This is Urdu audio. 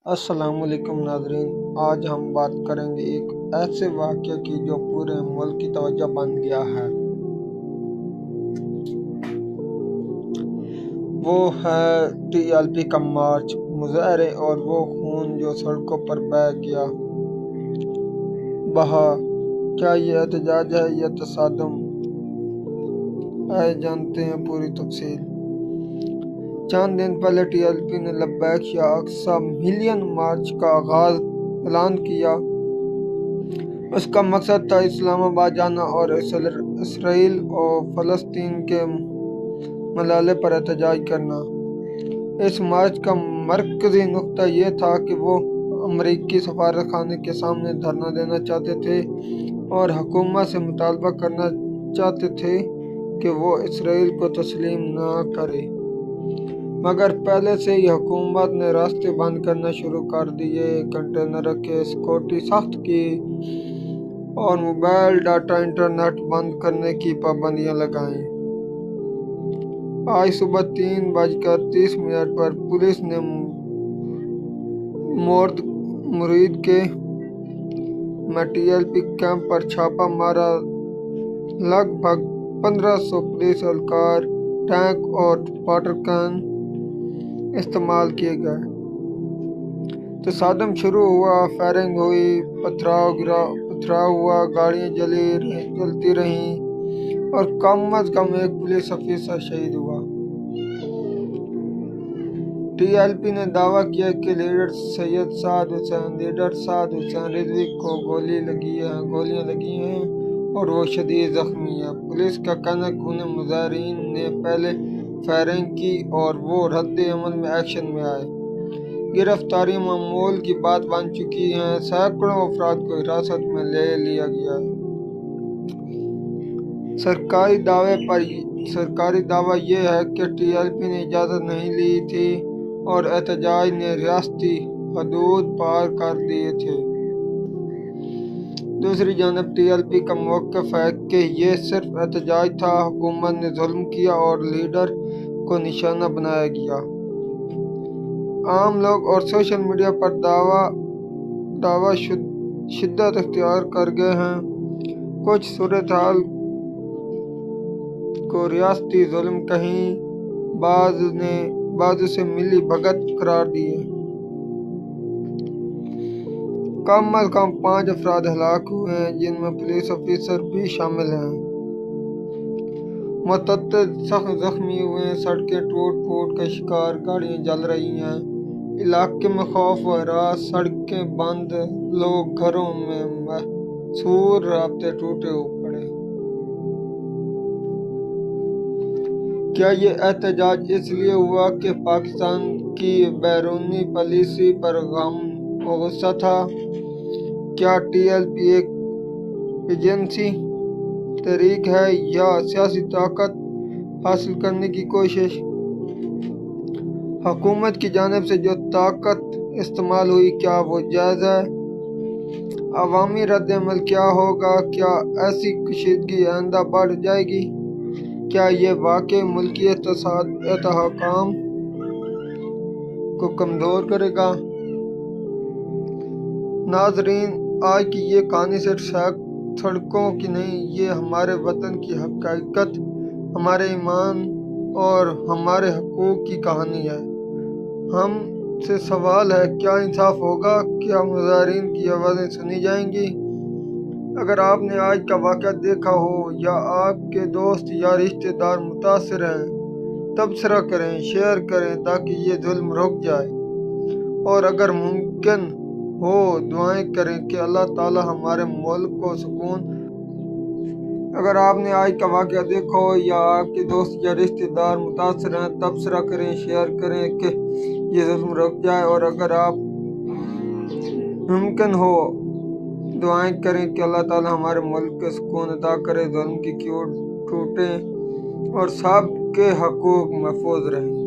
السلام علیکم ناظرین، آج ہم بات کریں گے ایک ایسے واقعے کی جو پورے ملک کی توجہ بن گیا ہے۔ وہ ہے TLP کا مارچ، مظاہرے اور وہ خون جو سڑکوں پر بہا۔ کیا یہ احتجاج ہے یا تصادم؟ آئے جانتے ہیں پوری تفصیل۔ چند دن پہلے TLP نے لبیک یا اقصی ملین مارچ کا اعلان کیا۔ اس کا مقصد تھا اسلام آباد جانا اور اسرائیل اور فلسطین کے مسئلے پر احتجاج کرنا۔ اس مارچ کا مرکزی نقطہ یہ تھا کہ وہ امریکی سفارت خانے کے سامنے دھرنا دینا چاہتے تھے اور حکومت سے مطالبہ کرنا چاہتے تھے کہ وہ اسرائیل کو تسلیم نہ کرے، مگر پہلے سے ہی حکومت نے راستے بند کرنا شروع کر دیے، کنٹینروں کی سیکورٹی سخت کی اور موبائل ڈاٹا انٹرنیٹ بند کرنے کی پابندیاں لگائیں۔ آج صبح 3:30 پر پولیس نے مرید کے TLP کیمپ پر چھاپا مارا۔ لگ بھگ 1500 پولیس اہلکار، ٹینک اور واٹر کین استعمال کیے گئے۔ تصادم شروع ہوا، فائرنگ ہوئی، پتھراؤ ہوا، گاڑیاں جلتی رہیں اور کم از کم ایک پولیس افسر شہید ہوا۔ TLP نے دعویٰ کیا کہ لیڈر سعد حسین رضوی کو گولیاں لگی ہیں اور وہ شدید زخمی ہے۔ پولیس کا کہنا ہے کہ انہیں مظاہرین نے پہلے فائرنگ کی اور وہ رد عمل میں ایکشن میں آئے۔ گرفتاریاں معمول کی بات بن چکی ہیں، سینکڑوں افراد کو حراست میں لے لیا گیا ہے۔ سرکاری دعویٰ یہ ہے کہ TLP نے اجازت نہیں لی تھی اور احتجاج نے ریاستی حدود پار کر دیے تھے۔ دوسری جانب TLP کا موقف ہے کہ یہ صرف احتجاج تھا، حکومت نے ظلم کیا اور لیڈر کو نشانہ بنایا گیا۔ عام لوگ اور سوشل میڈیا پر دعویٰ شدت اختیار کر گئے ہیں۔ کچھ صورتحال کو ریاستی ظلم کہیں، بعض اسے ملی بھگت قرار دیے۔ کم از کم 5 افراد ہلاک ہوئے ہیں، جن میں پولیس افسر بھی شامل ہیں۔ متعدد زخمی ہوئے ہیں، سڑکیں ٹوٹ کا شکار، گاڑیاں جل رہی ہیں، علاقے میں خوف و ہراس، سڑکیں بند، لوگ گھروں میں محصور، رابطے ٹوٹے پڑے۔ کیا یہ احتجاج اس لیے ہوا کہ پاکستان کی بیرونی پالیسی پر غم و غصہ تھا؟ کیا TLP ایک ایجنسی تحریک ہے یا سیاسی طاقت حاصل کرنے کی کوشش؟ حکومت کی جانب سے جو طاقت استعمال ہوئی، کیا وہ جائز ہے؟ عوامی رد عمل کیا ہوگا؟ کیا ایسی کشیدگی آئندہ بڑھ جائے گی؟ کیا یہ واقعہ ملکی استحکام کو کمزور کرے گا؟ ناظرین، آج کی یہ کہانی صرف سڑکوں کی نہیں، یہ ہمارے وطن کی حقیقت، ہمارے ایمان اور ہمارے حقوق کی کہانی ہے۔ ہم سے سوال ہے، کیا انصاف ہوگا؟ کیا مظاہرین کی آوازیں سنی جائیں گی؟ اگر آپ نے آج کا واقعہ دیکھا ہو یا آپ کے دوست یا رشتہ دار متاثر ہیں، تبصرہ کریں، شیئر کریں تاکہ یہ ظلم رک جائے، اور اگر ممکن ہو دعائیں کریں کہ اللہ تعالی ہمارے ملک کو سکون۔ اگر آپ نے آج کا واقعہ دیکھا ہو یا آپ کے دوست یا رشتہ دار متاثر ہیں، تبصرہ کریں، شیئر کریں کہ یہ ظلم رک جائے، اور اگر آپ ممکن ہو دعائیں کریں کہ اللہ تعالی ہمارے ملک کو سکون عطا کرے، ظلم کی کیوں ٹوٹیں اور سب کے حقوق محفوظ رہیں۔